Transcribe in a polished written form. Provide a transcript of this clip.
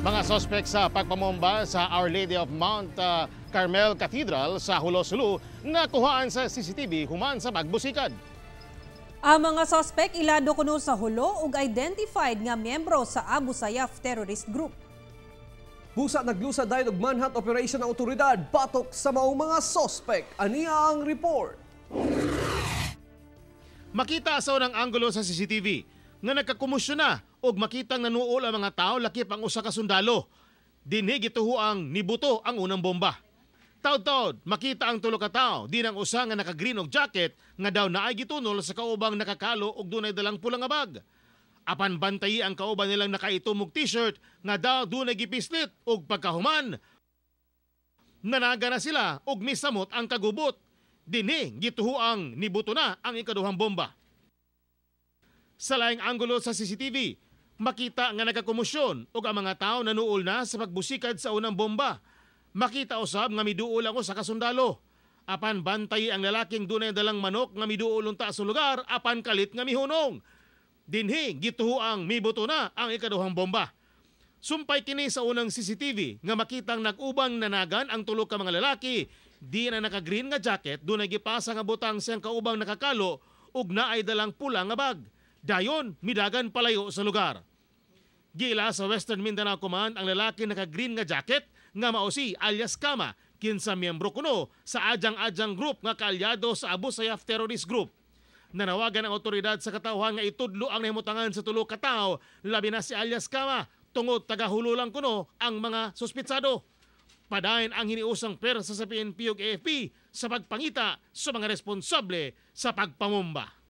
Mga sospek sa pagpamomba sa Our Lady of Mount Carmel Cathedral sa Hulo, Sulu nakuhaan sa CCTV human sa pagbusikad. Ang mga sospek ilado kuno sa Hulo ug identified nga miyembro sa Abu Sayyaf terrorist group. Busa naglusa dahil og manhunt operation ng otoridad batok sa maong mga sospek. Aniya ang report. Makita sa unang anggulo sa CCTV nga nagkakumusyon na og makitang nanuol ang mga tao lakip ang usa ka sundalo. Dinhi gituhuang nibuto ang unang bomba. Taud-taud makita ang tulo ka tawo di nang usa nga naka-green og jacket nga daw naay gitunol sa kaubang nakakalo og dunay dalang pulang nga bag. Apan bantayi ang kauban nilang nakaitom og t-shirt nga daw dunay gipislit og pagkahuman. Nanaga na sila og misamot ang kagubot. Dinhi gituhuang nibuto na ang ikaduhang bomba. Sa laing anggulo sa CCTV, makita nga nagkakumusyon ug ang mga tao nanuol na sa pagbusikad sa unang bomba. Makita usab nga miduol ang usa ka sundalo. Apan bantay ang lalaking dunay dalang manok nga miduol unta sa lugar apan kalit nga mihunong. Dinhi gituhuang mibuto na ang ikaduhang bomba. Sumpay kini sa unang CCTV nga makitang nag-ubang nanagan ang tulo ka mga lalaki. Di na naka-green nga jacket dunay gipasa nga butang siyang kaubang nakakalo ug naay dalang pula nga bag. Dayon, midagan palayo sa lugar. Gila sa Western Mindanao Command ang lalaki naka-green nga jacket nga mao si alias Kama, kinsa miyembro kuno sa Ajang-Ajang Group nga kaalyado sa Abu Sayyaf Terrorist Group. Nanawagan ang otoridad sa katawhan nga itudlo ang nahimutangan sa tulo ka tawo, labi na si alias Kama, tungod tagahulo lang kuno ang mga suspitsado. Padayon ang hiniusang pwersa sa PNP ug AFP sa pagpangita sa mga responsable sa pagpamomba.